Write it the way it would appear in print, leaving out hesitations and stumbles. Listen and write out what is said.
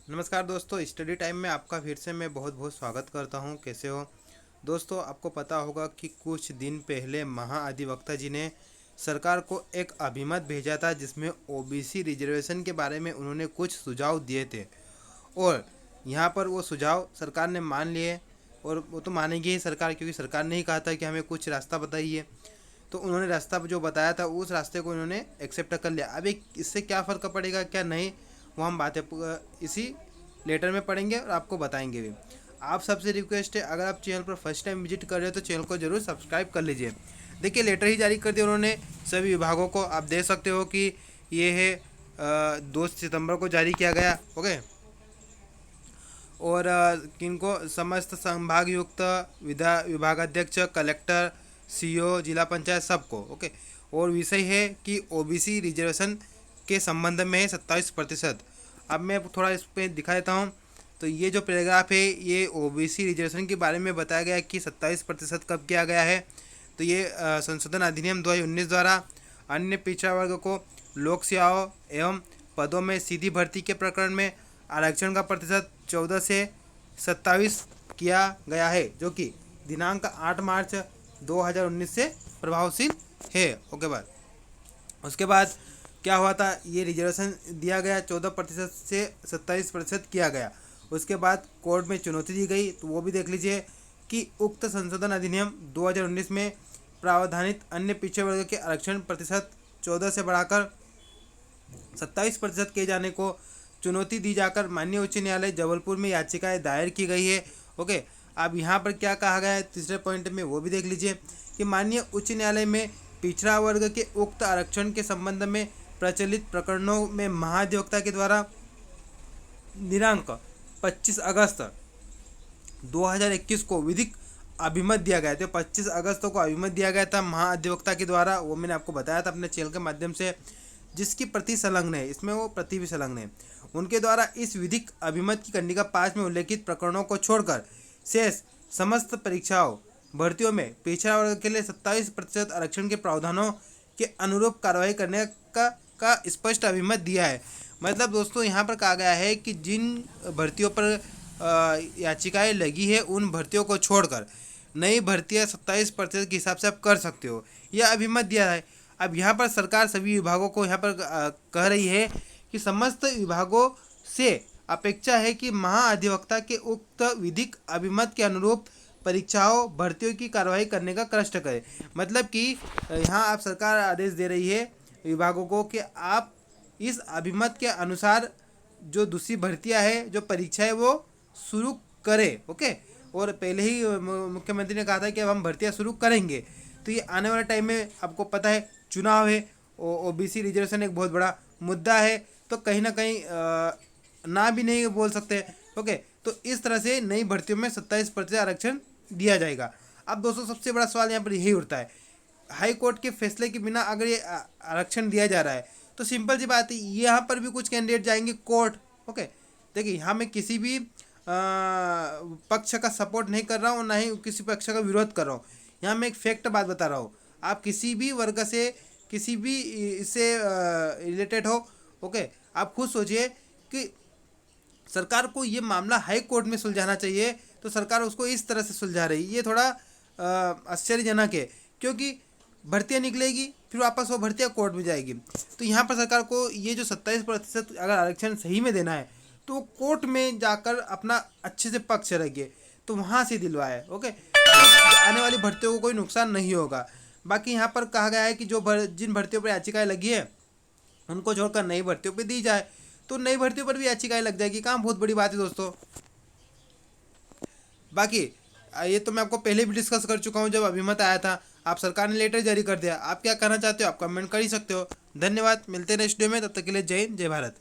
नमस्कार दोस्तों, study time में आपका फिर से मैं बहुत बहुत स्वागत करता हूं। कैसे हो दोस्तों? आपको पता होगा कि कुछ दिन पहले महाअधिवक्ता जी ने सरकार को एक अभिमत भेजा था जिसमें ओबीसी रिजर्वेशन के बारे में उन्होंने कुछ सुझाव दिए थे। और यहां पर वो सुझाव सरकार ने मान लिए। और वो तो मानेगी ही सरकार, क्योंकि सरकार ने ही कहा था कि हमें कुछ रास्ता बताइए। तो उन्होंने रास्ता जो बताया था उस रास्ते को इन्होंने एक्सेप्ट कर लिया। अब एक इससे क्या फ़र्क पड़ेगा क्या नहीं, वो हम बातें इसी लेटर में पढ़ेंगे और आपको बताएंगे भी। आप सबसे रिक्वेस्ट है, अगर आप चैनल पर फर्स्ट टाइम विजिट कर रहे हो तो चैनल को जरूर सब्सक्राइब कर लीजिए। देखिए, लेटर ही जारी कर दिया उन्होंने सभी विभागों को। आप देख सकते हो कि ये है 2 सितंबर को जारी किया गया। ओके। और किनको? समस्त संभागयुक्त विभागाध्यक्ष, कलेक्टर, सीईओ, जिला पंचायत, सबको। ओके। और विषय है कि ओबीसी रिजर्वेशन के संबंध में है 27%। अब मैं थोड़ा इस पर दिखा देता हूँ। तो ये जो पैराग्राफ है ये ओबीसी रिजर्वेशन के बारे में बताया गया है कि 27% कब किया गया है। तो ये संशोधन अधिनियम 2019 द्वारा अन्य पिछड़ा वर्ग को लोक सेवाओं एवं पदों में सीधी भर्ती के प्रकरण में आरक्षण का प्रतिशत 14 से 27 किया गया है, जो कि दिनांक 8 मार्च 2019 से प्रभावशील है। ओके बाद उसके बाद क्या हुआ था, ये रिजर्वेशन दिया गया 14% से 27% किया गया। उसके बाद कोर्ट में चुनौती दी गई, तो वो भी देख लीजिए कि उक्त संशोधन अधिनियम 2019 में प्रावधानित अन्य पिछड़े वर्ग के आरक्षण प्रतिशत 14 से बढ़ाकर 27% किए जाने को चुनौती दी जाकर माननीय उच्च न्यायालय जबलपुर में याचिकाएं दायर की गई है। ओके। अब यहाँ पर क्या कहा गया है तीसरे पॉइंट में, वो भी देख लीजिए कि माननीय उच्च न्यायालय में पिछड़ा वर्ग के उक्त आरक्षण के संबंध में प्रचलित प्रकरणों में महाधिवक्ता के द्वारा दिनांक 25 अगस्त 2021 को विधिक अभिमत दिया गया था। 25 अगस्त को अभिमत दिया गया था महाधिवक्ता के द्वारा, वो मैंने आपको बताया था अपने चैनल के माध्यम से, जिसकी प्रति संलग्न है, इसमें वो प्रति भी संलग्न है। उनके द्वारा इस विधिक अभिमत की कंडिका 5 में उल्लेखित प्रकरणों को छोड़कर शेष समस्त परीक्षाओं भर्तियों में पिछड़ा वर्ग के लिए 27% आरक्षण के प्रावधानों के अनुरूप कार्रवाई करने का स्पष्ट अभिमत दिया है। मतलब दोस्तों, यहाँ पर कहा गया है कि जिन भर्तियों पर याचिकाएं लगी है उन भर्तियों को छोड़कर नई भर्तियाँ 27% के हिसाब से आप कर सकते हो, यह अभिमत दिया है। अब यहाँ पर सरकार सभी विभागों को यहाँ पर कह रही है कि समस्त विभागों से अपेक्षा है कि महाअधिवक्ता के उक्त विधिक अभिमत के अनुरूप परीक्षाओं भर्तियों की कार्रवाई करने का कष्ट करें। मतलब कि यहाँ आप सरकार आदेश दे रही है विभागों को कि आप इस अभिमत के अनुसार जो दूसरी भर्तियां है, जो परीक्षा है, वो शुरू करें। ओके। और पहले ही मुख्यमंत्री ने कहा था कि अब हम भर्तियां शुरू करेंगे। तो ये आने वाले टाइम में आपको पता है चुनाव है, ओबीसी रिजर्वेशन एक बहुत बड़ा मुद्दा है, तो कहीं ना कहीं ना भी नहीं बोल सकते। ओके। तो इस तरह से नई भर्तियों में 27% आरक्षण दिया जाएगा। अब दोस्तों, सबसे बड़ा सवाल यहाँ पर यही उठता है, हाई कोर्ट के फैसले के बिना अगर ये आरक्षण दिया जा रहा है तो सिंपल सी बात है, यहाँ पर भी कुछ कैंडिडेट जाएंगे कोर्ट। ओके। देखिए, यहाँ मैं किसी भी पक्ष का सपोर्ट नहीं कर रहा हूँ, ना ही किसी पक्ष का विरोध कर रहा हूँ। यहाँ मैं एक फैक्ट बात बता रहा हूँ। आप किसी भी वर्ग से, किसी भी इससे रिलेटेड हो, ओके, आप खुद सोचिए कि सरकार को ये मामला हाई कोर्ट में सुलझाना चाहिए, तो सरकार उसको इस तरह से सुलझा रही है। ये थोड़ा आश्चर्यजनक है, क्योंकि भर्तियाँ निकलेगी फिर वापस वो भर्तियाँ कोर्ट में जाएगी। तो यहाँ पर सरकार को ये जो 27% अगर आरक्षण सही में देना है तो कोर्ट में जाकर अपना अच्छे से पक्ष रखिए, तो वहाँ से दिलवाए। ओके। आने वाली भर्तियों को कोई नुकसान नहीं होगा। बाकी यहाँ पर कहा गया है कि जिन भर्तियों पर याचिकाएं लगी है उनको छोड़कर नई भर्तियों पर दी जाए, तो नई भर्तियों पर भी याचिकाएं लग जाएगी। काम बहुत बड़ी बात है दोस्तों। बाकी ये तो मैं आपको पहले भी डिस्कस कर चुका हूँ जब अभिमत आया था। आप सरकार ने लेटर जारी कर दिया, आप क्या कहना चाहते हो आप कमेंट कर ही सकते हो। धन्यवाद, मिलते हैं नेक्स्ट वीडियो में, तब तक के लिए जय हिंद, जय भारत।